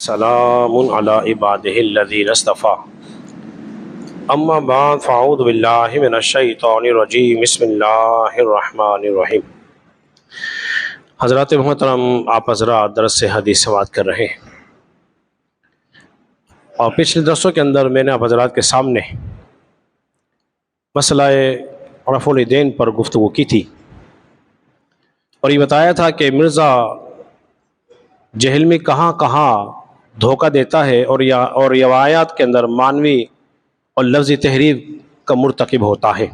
سلام علی عبادہ الذین اصطفیٰ اما بعد فاعوذ باللہ من الشیطان الرجیم بسم اللہ الرحمن الرحیم۔ حضرات محترم، آپ حضرات درس سے حدیث سماعت کر رہے ہیں، اور پچھلے درسوں کے اندر میں نے آپ حضرات کے سامنے مسئلہ رفع الیدین پر گفتگو کی تھی، اور یہ بتایا تھا کہ مرزا جہلمی کہاں کہاں دھوکہ دیتا ہے اور روایات کے اندر معنوی اور لفظی تحریف کا مرتکب ہوتا ہے۔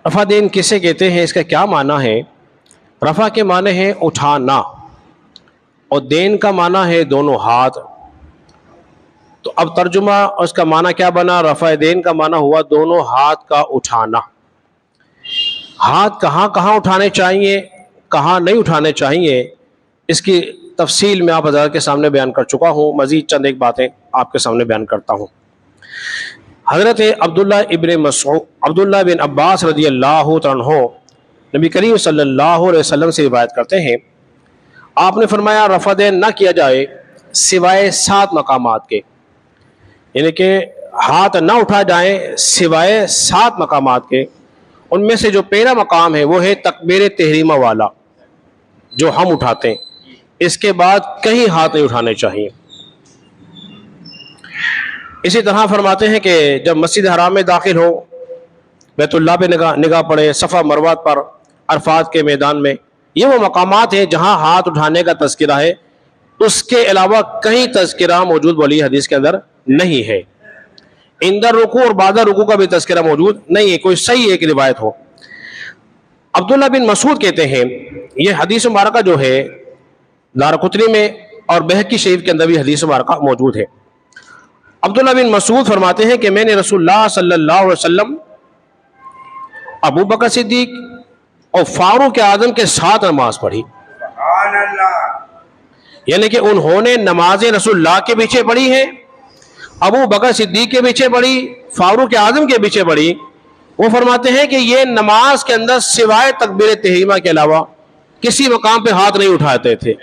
رفع دین کسے کہتے ہیں، اس کا کیا معنی ہے؟ رفع کے معنی ہے اٹھانا، اور دین کا معنی ہے دونوں ہاتھ۔ تو اب ترجمہ اس کا معنی کیا بنا؟ رفع دین کا معنی ہوا دونوں ہاتھ کا اٹھانا۔ ہاتھ کہاں کہاں اٹھانے چاہیے، کہاں نہیں اٹھانے چاہیے، اس کی تفصیل میں آپ حضرات کے سامنے بیان کر چکا ہوں۔ مزید چند ایک باتیں آپ کے سامنے بیان کرتا ہوں۔ حضرت عبداللہ بن عباس رضی اللہ عنہ نبی کریم صلی اللہ علیہ وسلم سے روایت کرتے ہیں، آپ نے فرمایا رفع دین نہ کیا جائے سوائے 7 مقامات کے، یعنی کہ ہاتھ نہ اٹھا جائیں سوائے 7 مقامات کے۔ ان میں سے جو پہلا مقام ہے وہ ہے تکبیر تحریمہ والا، جو ہم اٹھاتے ہیں۔ اس کے بعد کہیں ہاتھ نہیں اٹھانے چاہیے۔ اسی طرح فرماتے ہیں کہ جب مسجد حرام میں داخل ہو، بیت اللہ پہ نگاہ پڑے، صفا مروہ پر، عرفات کے میدان میں، یہ وہ مقامات ہیں جہاں ہاتھ اٹھانے کا تذکرہ ہے۔ اس کے علاوہ کہیں تذکرہ موجود ولی حدیث کے اندر نہیں ہے۔ اندر رکوع اور بعد رکوع کا بھی تذکرہ موجود نہیں ہے، کوئی صحیح ایک روایت ہو۔ عبداللہ بن مسعود کہتے ہیں، یہ حدیث مبارکہ جو ہے دارقطنی میں اور بہقی شریف کے اندر بھی حدیث مبارکہ موجود ہے۔ عبداللہ بن مسعود فرماتے ہیں کہ میں نے رسول اللہ صلی اللہ علیہ وسلم، ابو بکر صدیق اور فاروق اعظم کے ساتھ نماز پڑھی، یعنی کہ انہوں نے نماز رسول اللہ کے پیچھے پڑھی ہے، ابو بکر صدیق کے پیچھے پڑھی، فاروق اعظم کے پیچھے پڑھی۔ وہ فرماتے ہیں کہ یہ نماز کے اندر سوائے تکبیر تحریمہ کے علاوہ کسی مقام پہ ہاتھ نہیں اٹھاتے تھے،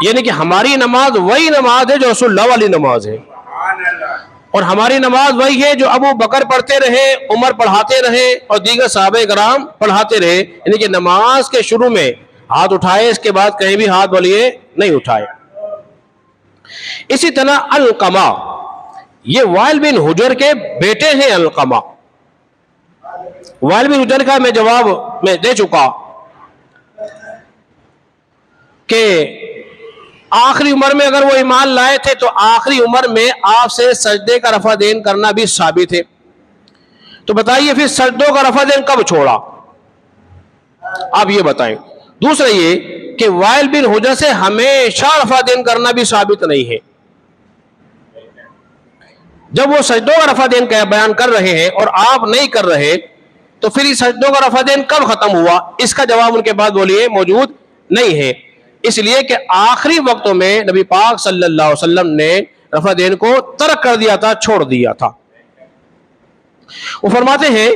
یعنی کہ ہماری نماز وہی نماز ہے جو رسول اللہ والی نماز ہے، اور ہماری نماز وہی ہے جو ابو بکر پڑھتے رہے، عمر پڑھاتے رہے اور دیگر صحابہ کرام پڑھاتے رہے، یعنی کہ نماز کے شروع میں ہاتھ اٹھائے، اس کے بعد کہیں بھی ہاتھ ولیے نہیں اٹھائے۔ اسی طرح علقمہ، یہ وائل بن حجر کے بیٹے ہیں۔ علقمہ، وائل بن حجر کا میں جواب میں دے چکا کہ آخری عمر میں اگر وہ ایمان لائے تھے تو آخری عمر میں آپ سے سجدے کا رفع دین کرنا بھی ثابت ہے۔ تو بتائیے پھر سجدوں کا رفع دین کب چھوڑا؟ آپ یہ بتائیں۔ دوسرا یہ کہ وائل بن حجر سے ہمیشہ رفع دین کرنا بھی ثابت نہیں ہے۔ جب وہ سجدوں کا رفع دین کا بیان کر رہے ہیں اور آپ نہیں کر رہے، تو پھر اس سجدوں کا رفع دین کب ختم ہوا؟ اس کا جواب ان کے بعد بولیے موجود نہیں ہے، اس لیے کہ آخری وقتوں میں نبی پاک صلی اللہ علیہ وسلم نے رفع دین کو ترک کر دیا تھا، چھوڑ دیا تھا۔ وہ فرماتے ہیں،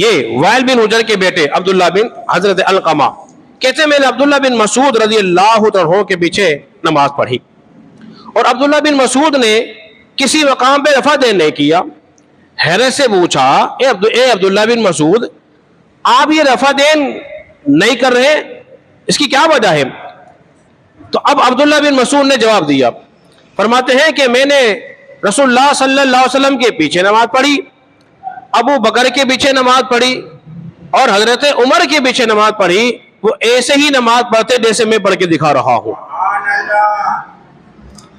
یہ وائل بن حجر کے بیٹے عبداللہ بن حضرت علقمہ کہتے ہیں میں نے عبداللہ بن مسعود رضی اللہ عنہ کے پیچھے نماز پڑھی، اور عبداللہ بن مسعود نے کسی مقام پہ رفع دین نہیں کیا۔ حیرت سے پوچھا، اے عبداللہ بن مسعود، آپ یہ رفع دین نہیں کر رہے، اس کی کیا وجہ ہے؟ تو اب عبداللہ بن مسعود نے جواب دیا، فرماتے ہیں کہ میں نے رسول اللہ صلی اللہ علیہ وسلم کے پیچھے نماز پڑھی، ابو بکر کے پیچھے نماز پڑھی، اور حضرت عمر کے پیچھے نماز پڑھی۔ وہ ایسے ہی نماز پڑھتے جیسے میں پڑھ کے دکھا رہا ہوں۔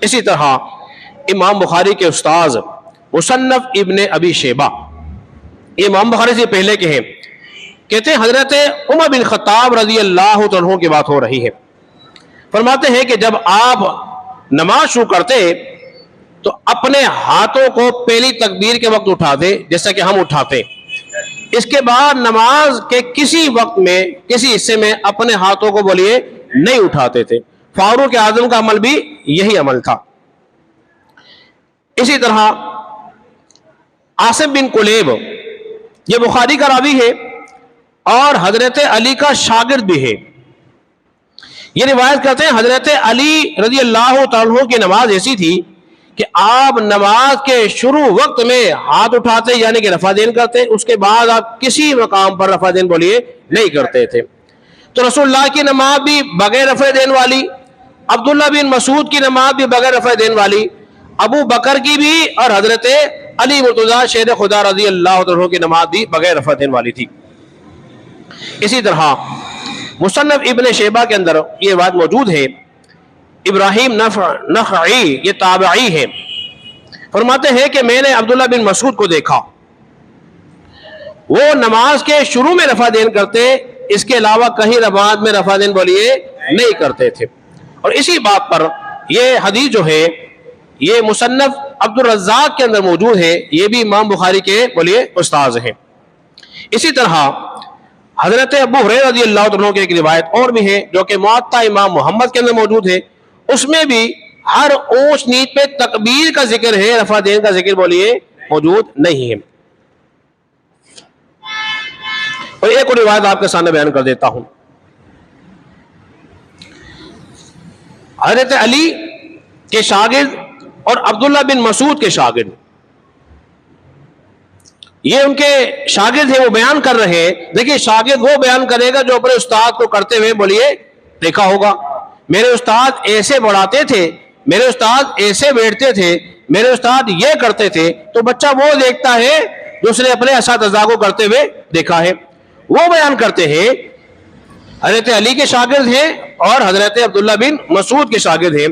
اسی طرح امام بخاری کے استاذ مصنف ابن ابی شیبہ، یہ امام بخاری سے پہلے کے ہیں، کہتے ہیں حضرت عمر بن خطاب رضی اللہ عنہ کی بات ہو رہی ہے۔ فرماتے ہیں کہ جب آپ نماز شروع کرتے تو اپنے ہاتھوں کو پہلی تکبیر کے وقت اٹھاتے جیسا کہ ہم اٹھاتے، اس کے بعد نماز کے کسی وقت میں کسی حصے میں اپنے ہاتھوں کو بولیے نہیں اٹھاتے تھے۔ فاروق اعظم کا عمل بھی یہی عمل تھا۔ اسی طرح عاصم بن کلیب، یہ بخاری کا راوی ہے اور حضرت علی کا شاگرد بھی ہے، یہ روایت کرتے ہیں حضرت علی رضی اللہ تعالیٰ عنہ کی نماز ایسی تھی کہ آپ نماز کے شروع وقت میں ہاتھ اٹھاتے یعنی کہ رفع دین کرتے، اس کے بعد آپ کسی مقام پر رفع دین بولیے نہیں کرتے تھے۔ تو رسول اللہ کی نماز بھی بغیر رفع دین والی، عبداللہ بن مسعود کی نماز بھی بغیر رفع دین والی، ابو بکر کی بھی، اور حضرت علی مرتضیٰ شیر خدا رضی اللہ عنہ کی نماز بھی بغیر رفع دین والی تھی۔ اسی طرح مصنف ابن شیبہ کے اندر یہ بات موجود ہے، ابراہیم نخعی یہ تابعی ہے، فرماتے ہیں کہ میں نے عبداللہ بن مسعود کو دیکھا، وہ نماز کے شروع میں رفع دین کرتے، اس کے علاوہ کہیں نماز میں رفع دین بولیے نہیں کرتے تھے۔ اور اسی بات پر یہ حدیث جو ہے یہ مصنف عبد الرزاق کے اندر موجود ہے، یہ بھی امام بخاری کے بولیے استاذ ہیں۔ اسی طرح حضرت ابو ہریرہ رضی اللہ عنہ کی ایک روایت اور بھی ہے جو کہ موطا امام محمد کے اندر موجود ہے، اس میں بھی ہر اونچ نیچ پہ تکبیر کا ذکر ہے، رفع دین کا ذکر بولیے موجود نہیں ہے۔ اور ایک اور روایت آپ کے سامنے بیان کر دیتا ہوں، حضرت علی کے شاگرد اور عبداللہ بن مسعود کے شاگرد، یہ ان کے شاگرد ہیں، وہ بیان کر رہے ہیں۔ دیکھیے شاگرد وہ بیان کرے گا جو اپنے استاد کو کرتے ہوئے بولیے دیکھا ہوگا، میرے استاد ایسے پڑھاتے تھے، میرے استاد ایسے بیٹھتے تھے، میرے استاد یہ کرتے تھے، تو بچہ وہ دیکھتا ہے جو اس نے اپنے اساتذہ کو کرتے ہوئے دیکھا ہے۔ وہ بیان کرتے ہیں، حضرت علی کے شاگرد ہیں اور حضرت عبداللہ بن مسعود کے شاگرد ہیں،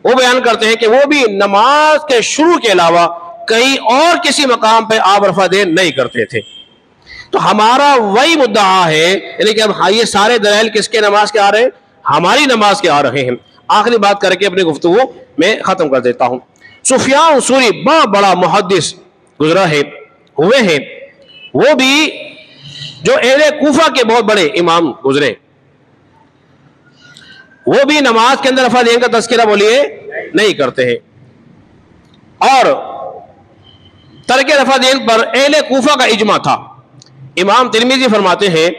وہ بیان کرتے ہیں کہ وہ بھی نماز کے شروع کے علاوہ کہیں اور کسی مقام پہ آپ رفع دین نہیں کرتے تھے۔ تو ہمارا وہی مدعا ہے، یعنی کہ اب یہ سارے دلائل کس کے نماز کے آ رہے ہیں؟ ہماری نماز کے آ رہے ہیں۔ آخری بات کر کے اپنی گفتگو میں ختم کر دیتا ہوں۔ سفیان ثوری بہت بڑا محدث گزرا ہے، ہوئے ہیں، وہ بھی جو اہل کوفہ کے بہت بڑے امام گزرے، وہ بھی نماز کے اندر رفع دین کا تذکرہ بولیے نہیں کرتے ہیں، اور ترک رفع دین پر اہل کوفہ کا اجماع تھا۔ امام ترمذی فرماتے ہیں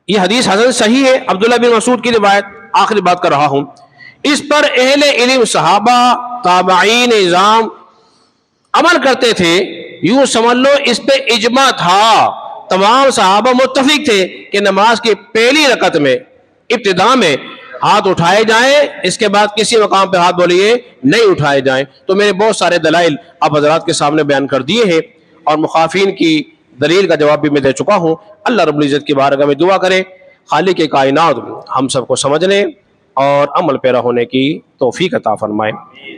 یہ حدیث حسن صحیح ہے، عبداللہ بن مسعود کی روایت، آخری بات کر رہا ہوں، اس پر اہل علم صحابہ تابعین اعظام عمل کرتے تھے، یوں سمجھ لو اس پہ اجماع تھا، تمام صحابہ متفق تھے کہ نماز کی پہلی رکعت میں ابتدا میں ہاتھ اٹھائے جائیں، اس کے بعد کسی مقام پہ ہاتھ بولیے نہیں اٹھائے جائیں۔ تو میں نے بہت سارے دلائل آپ حضرات کے سامنے بیان کر دیے ہیں، اور مخالفین کی دلیل کا جواب بھی میں دے چکا ہوں۔ اللہ رب العزت کی بارگاہ میں دعا کرے خالق کائنات ہم سب کو سمجھنے اور عمل پیرا ہونے کی توفیق عطا فرمائے۔